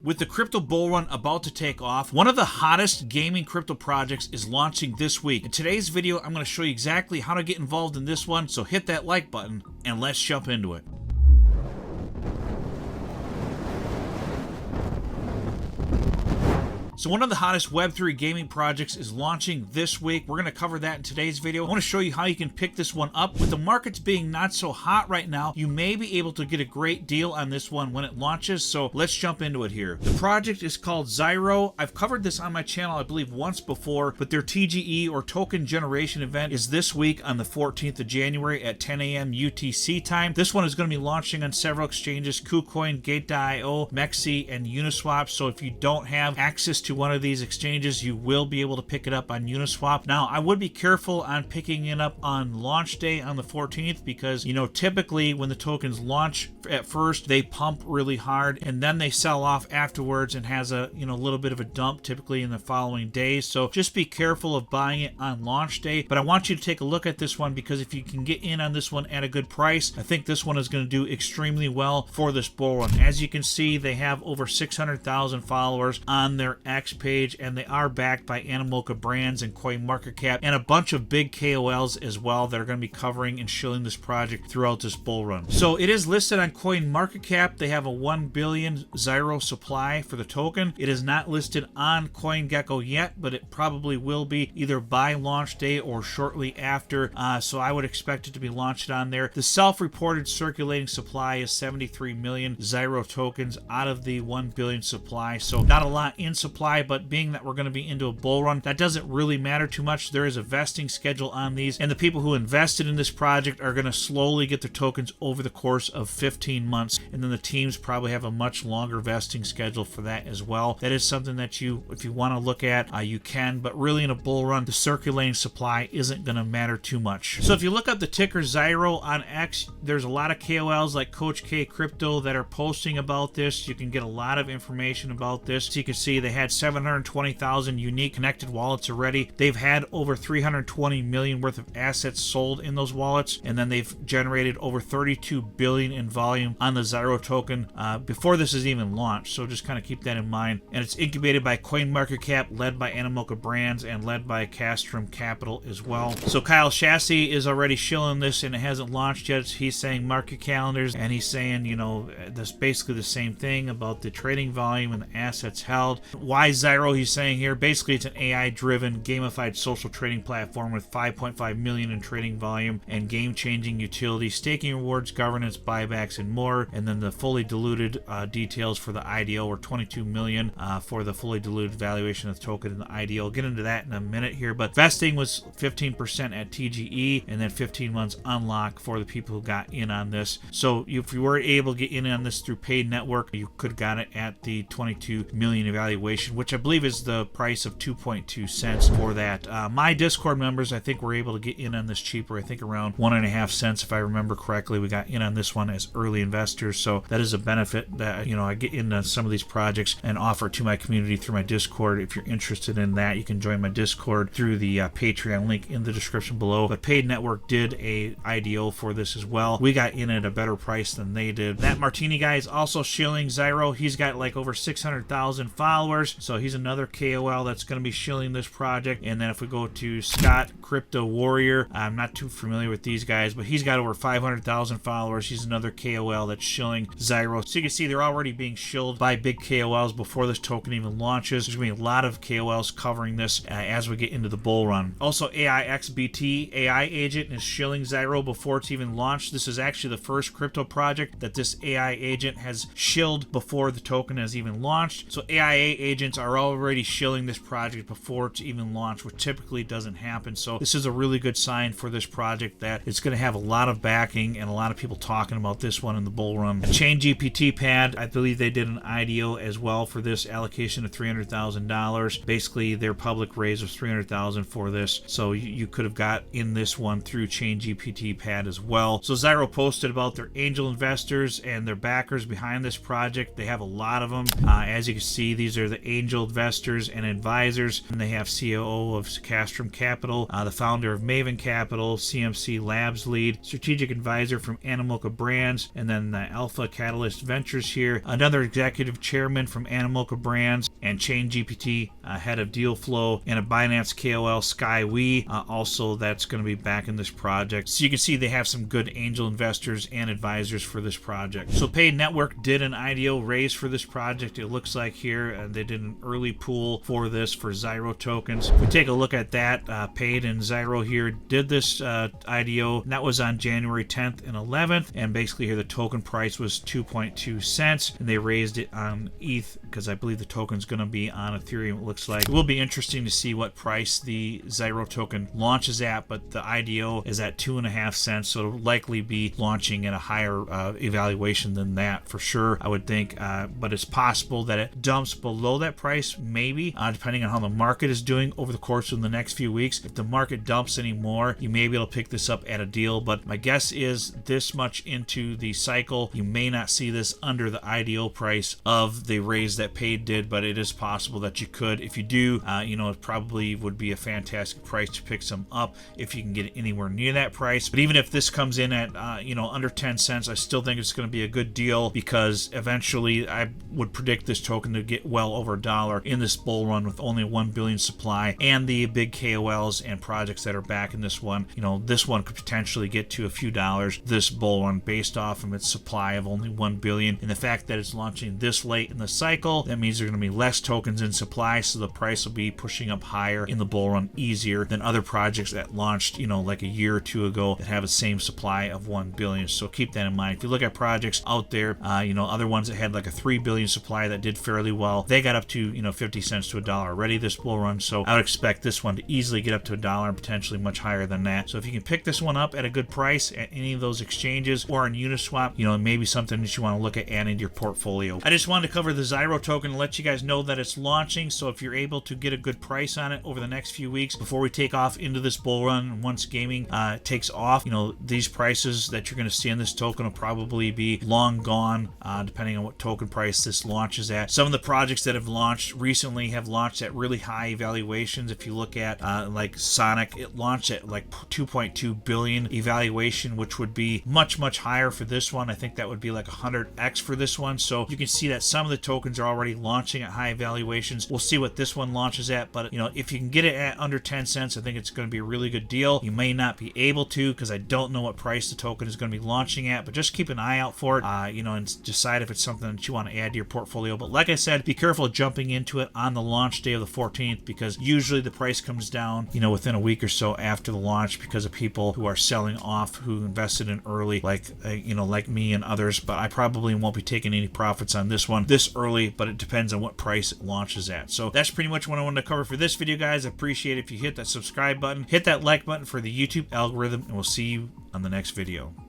With the crypto bull run about to take off, one of the hottest gaming crypto projects is launching this week. In today's video, I'm going to show you exactly how to get involved in this one, so hit that like button and let's jump into it. So one of the hottest Web3 gaming projects is launching this week. We're going to cover that in today's video. I want to show you how you can pick this one up. With the markets being not so hot right now, you may be able to get a great deal on this one when it launches. So let's jump into it here. The project is called XYRO. I've covered this on my channel, I believe, once before, but their TGE or token generation event is this week on the 14th of January at 10 a.m. UTC time. This one is going to be launching on several exchanges: KuCoin, Gate.io, Mexi, and Uniswap. So if you don't have access to one of these exchanges, you will be able to pick it up on Uniswap. Now, I would be careful on picking it up on launch day on the 14th because, you know, typically when the tokens launch at first, they pump really hard and then they sell off afterwards and has a, you know, little bit of a dump typically in the following days. So just be careful of buying it on launch day. But I want you to take a look at this one because if you can get in on this one at a good price, I think this one is going to do extremely well for this bull run. As you can see, they have over 600,000 followers on their X page, and they are backed by Animoca Brands and CoinMarketCap and a bunch of big KOLs as well that are going to be covering and shilling this project throughout this bull run. So it is listed on CoinMarketCap. They have a 1 billion XYRO supply for the token. It is not listed on CoinGecko yet, but it probably will be either by launch day or shortly after. So I would expect it to be launched on there. The self-reported circulating supply is 73 million XYRO tokens out of the 1 billion supply. So not a lot in supply, but being that we're going to be into a bull run, that doesn't really matter too much. There is a vesting schedule on these, and the people who invested in this project are going to slowly get their tokens over the course of 15 months, and then the teams probably have a much longer vesting schedule for that as well. That is something that you, if you want to look at, you can, but really in a bull run, the circulating supply isn't going to matter too much. So if you look up the ticker XYRO on X, there's a lot of KOLs like Coach K Crypto that are posting about this. You can get a lot of information about this. So you can see they had 720,000 unique connected wallets already. They've had over 320 million worth of assets sold in those wallets, and then they've generated over 32 billion in volume on the XYRO token before this is even launched. So just kind of keep that in mind. And it's incubated by CoinMarketCap, led by Animoca Brands, and led by Castrum Capital as well. So Kyle Chassis is already shilling this, and it hasn't launched yet. He's saying market calendars, and he's saying, you know, that's basically the same thing about the trading volume and the assets held. Why XYRO, he's saying here, basically it's an AI-driven gamified social trading platform with 5.5 million in trading volume and game-changing utility, staking rewards, governance, buybacks, and more. And then the fully diluted details for the IDO were 22 million for the fully diluted valuation of the token in the IDO. I'll get into that in a minute here, but vesting was 15% at TGE and then 15 months unlock for the people who got in on this. So if you were able to get in on this through paid network, you could have got it at the 22 million evaluation, which I believe is the price of 2.2 cents for that. My Discord members, I think, were able to get in on this cheaper. I think around 1.5 cents, if I remember correctly. We got in on this one as early investors, so that is a benefit that, you know, I get into some of these projects and offer to my community through my Discord. If you're interested in that, you can join my Discord through the Patreon link in the description below. But Paid Network did a IDO for this as well. We got in at a better price than they did. That Martini guy is also shilling XYRO. He's got like over 600,000 followers, so he's another KOL that's going to be shilling this project. And then if we go to Scott Crypto Warrior, I'm not too familiar with these guys, but he's got over 500,000 followers. He's another KOL that's shilling XYRO. So you can see they're already being shilled by big KOLs before this token even launches. There's going to be a lot of KOLs covering this as we get into the bull run. Also, AIXBT AI agent is shilling XYRO before it's even launched. This is actually the first crypto project that this AI agent has shilled before the token has even launched. So AIA agents are already shilling this project before it's even launched, which typically doesn't happen. So this is a really good sign for this project that it's going to have a lot of backing and a lot of people talking about this one in the bull run. Chain GPT pad, I believe they did an IDO as well for this allocation of $300,000. Basically, their public raise was $300,000 for this. So you could have got in this one through Chain GPT pad as well. So XYRO posted about their angel investors and their backers behind this project. They have a lot of them. As you can see, these are the angel investors and advisors. And they have COO of Castrum Capital, the founder of Maven Capital, CMC Labs lead, strategic advisor from Animoca Brands, and then the Alpha Catalyst Ventures here, another executive chairman from Animoca Brands, and Chain GPT, head of deal flow, and a Binance KOL, Sky Wee, also that's going to be back in this project. So you can see they have some good angel investors and advisors for this project. So Paid Network did an IDO raise for this project, it looks like here, and they did an early pool for this for XYRO tokens. If we take a look at that, Paid and XYRO here did this IDO, and that was on January 10th and 11th, and basically here the token price was 2.2 cents, and they raised it on ETH because I believe the token's going to be on Ethereum, it looks like. It will be interesting to see what price the XYRO token launches at, but the IDO is at 2.5 cents, so it'll likely be launching at a higher evaluation than that for sure, I would think, but it's possible that it dumps below that price, maybe, depending on how the market is doing over the course of the next few weeks. If the market dumps anymore, you may be able to pick this up at a deal, but my guess is this much into the cycle, you may not see this under the IDO price of the raise that Paid did, but it is possible that you could. If you do, it probably would be a fantastic price to pick some up if you can get it anywhere near that price. But even if this comes in at, under 10 cents, I still think it's going to be a good deal, because eventually I would predict this token to get well over $1 in this bull run with only 1 billion supply and the big KOLs and projects that are back in this one. This one could potentially get to a few dollars this bull run based off of its supply of only 1 billion, and the fact that it's launching this late in the cycle, that means there are going to be less tokens in supply, so the price will be pushing up higher in the bull run easier than other projects that launched like a year or two ago that have the same supply of 1 billion. So keep that in mind. If you look at projects out there, other ones that had like a 3 billion supply that did fairly well, they got up to 50 cents to $1 already this bull run, so I would expect this one to easily get up to $1 and potentially much higher than that. So if you can pick this one up at a good price at any of those exchanges or on Uniswap, maybe something that you want to look at adding to your portfolio. I just wanted to cover the XYRO token and let you guys know that it's launching, so if you're able to get a good price on it over the next few weeks before we take off into this bull run, once gaming takes off, these prices that you're going to see in this token will probably be long gone, depending on what token price this launches at. Some of the projects that have launched recently have launched at really high evaluations. If you look at like Sonic, it launched at like 2.2 billion evaluation, which would be much higher for this one. I think that would be like 100x for this one. So you can see that some of the tokens are already launching at high evaluations. We'll see what this one launches at, but if you can get it at under 10 cents, I think it's going to be a really good deal. You may not be able to, because I don't know what price the token is going to be launching at, but just keep an eye out for it, and decide if it's something that you want to add to your portfolio. But like I said, be careful jumping into it on the launch day of the 14th, because usually the price comes down, within a week or so after the launch, because of people who are selling off who invested in early, like me and others. But I probably won't be taking any profits on this one this early, but it depends on what price it launches at. So that's pretty much what I wanted to cover for this video, guys. I appreciate it if you hit that subscribe button, hit that like button for the YouTube algorithm, and we'll see you on the next video.